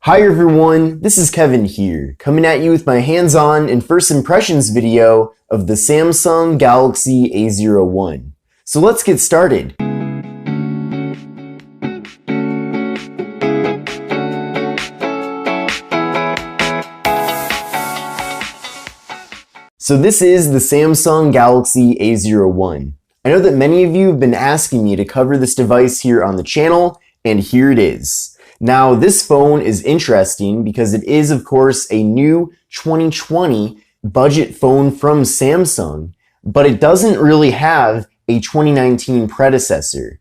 Hi everyone, this is Kevin here, coming at you with my hands-on and first impressions video of the Samsung Galaxy A01. So let's get started. So this is the Samsung Galaxy A01. I know that many of you have been asking me to cover this device here on the channel, and here it is. Now, this phone is interesting because it is, of course, a new 2020 budget phone from Samsung, but it doesn't really have a 2019 predecessor.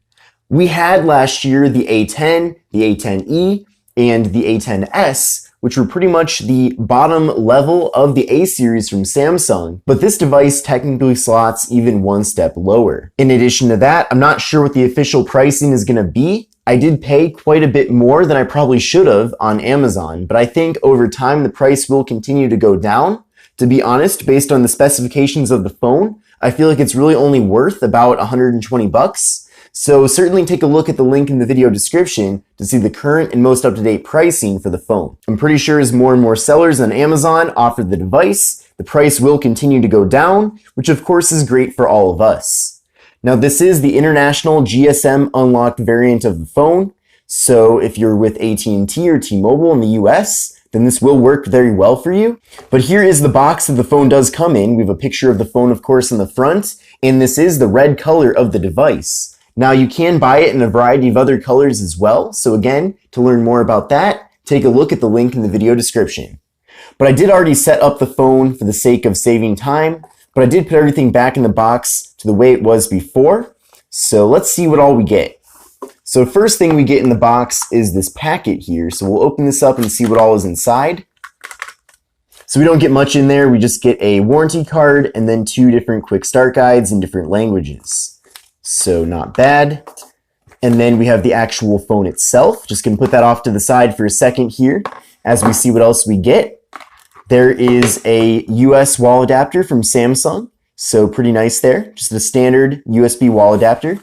We had last year the A10, the A10e, and the A10s, which were pretty much the bottom level of the A series from Samsung, but this device technically slots even one step lower. In addition to that, I'm not sure what the official pricing is going to be. I did pay quite a bit more than I probably should have on Amazon, but I think over time the price will continue to go down. To be honest, based on the specifications of the phone, I feel like it's really only worth about 120 bucks. So certainly take a look at the link in the video description to see the current and most up-to-date pricing for the phone. I'm pretty sure as more and more sellers on Amazon offer the device, the price will continue to go down, which of course is great for all of us. Now this is the international GSM Unlocked variant of the phone, so if you're with AT&T or T-Mobile in the US, then this will work very well for you. But here is the box that the phone does come in. We have a picture of the phone, of course, in the front, and this is the red color of the device. Now you can buy it in a variety of other colors as well, so again, to learn more about that, take a look at the link in the video description. But I did already set up the phone for the sake of saving time, but I did put everything back in the box to the way it was before. So let's see what all we get. So first thing we get in the box is this packet here. So we'll open this up and see what all is inside. So we don't get much in there. We just get a warranty card and then 2 different quick start guides in different languages. So not bad. And then we have the actual phone itself. Just gonna put that off to the side for a second here as we see what else we get. There is a US wall adapter from Samsung, so pretty nice there. Just a standard USB wall adapter.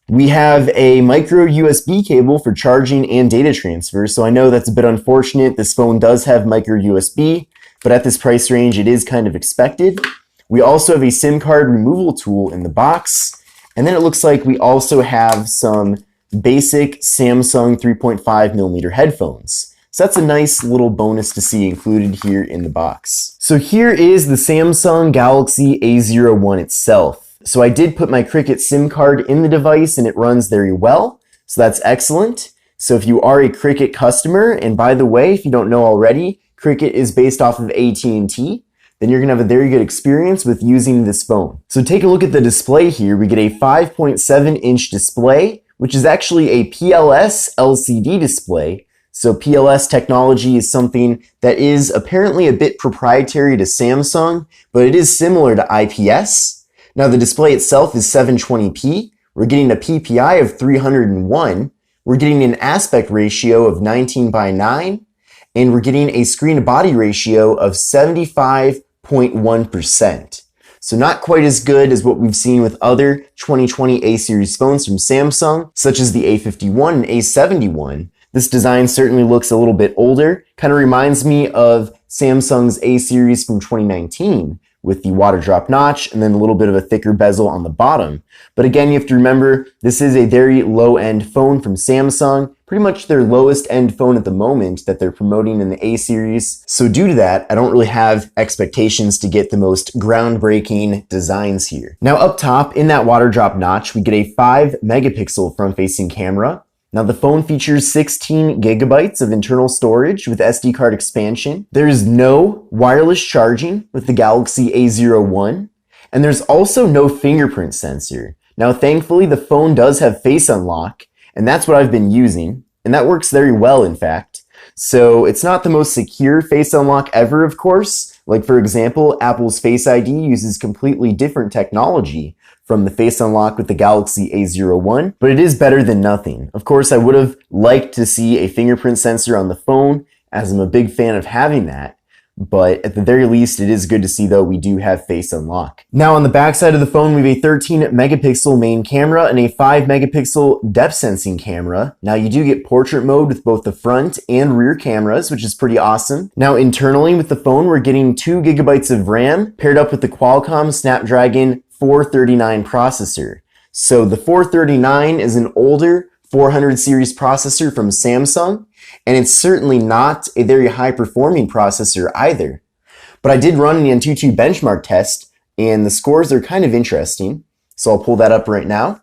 We have a micro USB cable for charging and data transfer, so I know that's a bit unfortunate. This phone does have micro USB, but at this price range, it is kind of expected. We also have a SIM card removal tool in the box, and then it looks like we also have some basic Samsung 3.5mm headphones. So that's a nice little bonus to see included here in the box. So here is the Samsung Galaxy A01 itself. So I did put my Cricket SIM card in the device and it runs very well. So that's excellent. So if you are a Cricket customer, and by the way, if you don't know already, Cricket is based off of AT&T, then you're gonna have a very good experience with using this phone. So take a look at the display here. We get a 5.7-inch display, which is actually a PLS LCD display. So PLS technology is something that is apparently a bit proprietary to Samsung, but it is similar to IPS. Now the display itself is 720p. We're getting a PPI of 301. We're getting an aspect ratio of 19:9, and we're getting a screen to body ratio of 75.1%. So not quite as good as what we've seen with other 2020 A series phones from Samsung, such as the A51 and A71. This design certainly looks a little bit older, kind of reminds me of Samsung's A series from 2019 with the water drop notch and then a little bit of a thicker bezel on the bottom. But again, you have to remember, this is a very low-end phone from Samsung, pretty much their lowest end phone at the moment that they're promoting in the A series. So due to that, I don't really have expectations to get the most groundbreaking designs here. Now up top, in that water drop notch, we get a 5-megapixel front-facing camera. Now the phone features 16 gigabytes of internal storage with SD card expansion. There is no wireless charging with the Galaxy A01, and there's also no fingerprint sensor. Now thankfully the phone does have Face Unlock, and that's what I've been using, and that works very well in fact. So it's not the most secure Face Unlock ever, of course. Like for example, Apple's Face ID uses completely different technology from the Face Unlock with the Galaxy A01, but it is better than nothing. Of course, I would have liked to see a fingerprint sensor on the phone, as I'm a big fan of having that, but at the very least, it is good to see though we do have Face Unlock. Now on the back side of the phone, we have a 13 megapixel main camera and a 5 megapixel depth sensing camera. Now you do get portrait mode with both the front and rear cameras, which is pretty awesome. Now internally with the phone, we're getting 2 gigabytes of RAM paired up with the Qualcomm Snapdragon 439 processor. So the 439 is an older 400 series processor from Samsung, and it's certainly not a very high performing processor either. But I did run an Antutu benchmark test, and the scores are kind of interesting. So I'll pull that up right now.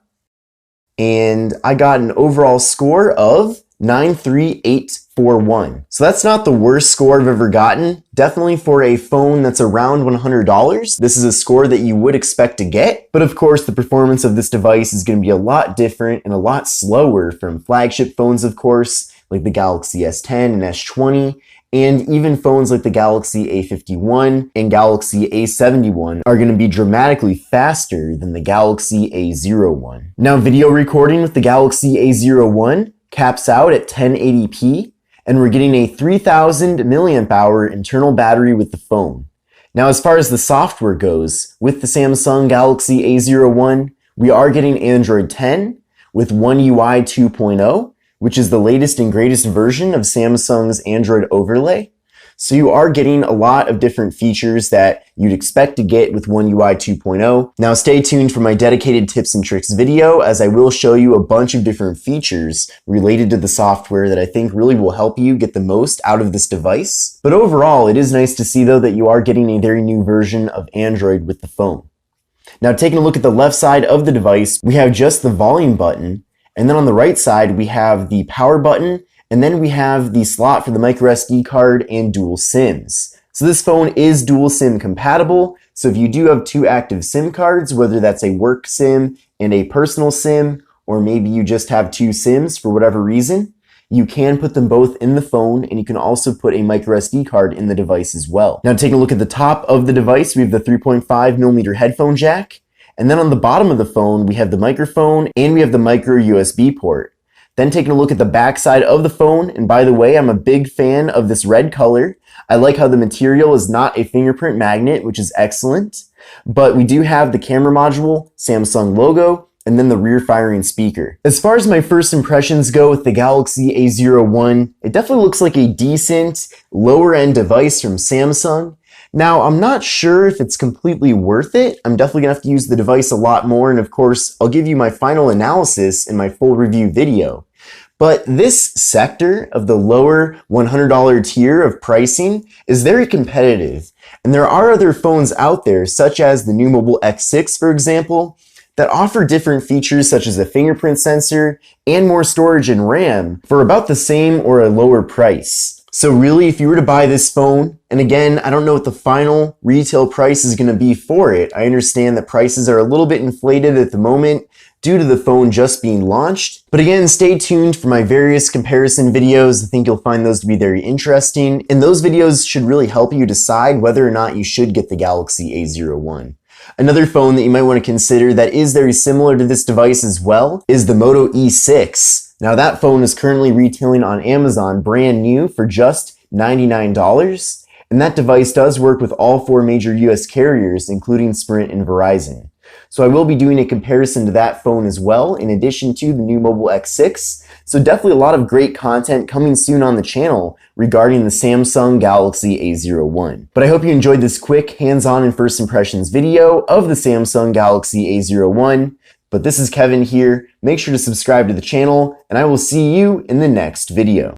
And I got an overall score of 93841. So that's not the worst score I've ever gotten. Definitely for a phone that's around $100, this is a score that you would expect to get. But of course, the performance of this device is going to be a lot different and a lot slower from flagship phones, of course, like the Galaxy S10 and S20, and even phones like the Galaxy A01 and Galaxy A71 are going to be dramatically faster than the Galaxy A01. Now, video recording with the Galaxy A01 caps out at 1080p, and we're getting a 3000 milliamp hour internal battery with the phone. Now, as far as the software goes, with the Samsung Galaxy A01, we are getting Android 10 with One UI 2.0, which is the latest and greatest version of Samsung's Android overlay. So you are getting a lot of different features that you'd expect to get with One UI 2.0. Now stay tuned for my dedicated tips and tricks video, as I will show you a bunch of different features related to the software that I think really will help you get the most out of this device. But overall, it is nice to see though that you are getting a very new version of Android with the phone. Now taking a look at the left side of the device, we have just the volume button, and then on the right side we have the power button, and then we have the slot for the micro SD card and dual SIMs. So this phone is dual SIM compatible. So if you do have 2 active SIM cards, whether that's a work SIM and a personal SIM, or maybe you just have 2 SIMs for whatever reason, you can put them both in the phone, and you can also put a micro SD card in the device as well. Now taking a look at the top of the device, we have the 3.5mm headphone jack. And then on the bottom of the phone, we have the microphone and we have the micro USB port. Then taking a look at the back side of the phone, and by the way, I'm a big fan of this red color. I like how the material is not a fingerprint magnet, which is excellent. But we do have the camera module, Samsung logo, and then the rear firing speaker. As far as my first impressions go with the Galaxy A01, it definitely looks like a decent lower end device from Samsung. Now, I'm not sure if it's completely worth it. I'm definitely gonna have to use the device a lot more, and of course, I'll give you my final analysis in my full review video. But this sector of the lower $100 tier of pricing is very competitive, and there are other phones out there, such as the new Mobile X6, for example, that offer different features such as a fingerprint sensor and more storage and RAM for about the same or a lower price. So really, if you were to buy this phone, and again, I don't know what the final retail price is going to be for it. I understand that prices are a little bit inflated at the moment due to the phone just being launched. But again, stay tuned for my various comparison videos. I think you'll find those to be very interesting. And those videos should really help you decide whether or not you should get the Galaxy A01. Another phone that you might want to consider that is very similar to this device as well is the Moto E6. Now that phone is currently retailing on Amazon brand new for just $99. And that device does work with all 4 major US carriers, including Sprint and Verizon. So I will be doing a comparison to that phone as well, in addition to the new Mobile X6. So definitely a lot of great content coming soon on the channel regarding the Samsung Galaxy A01. But I hope you enjoyed this quick hands-on and first impressions video of the Samsung Galaxy A01. But this is Kevin here. Make sure to subscribe to the channel, and I will see you in the next video.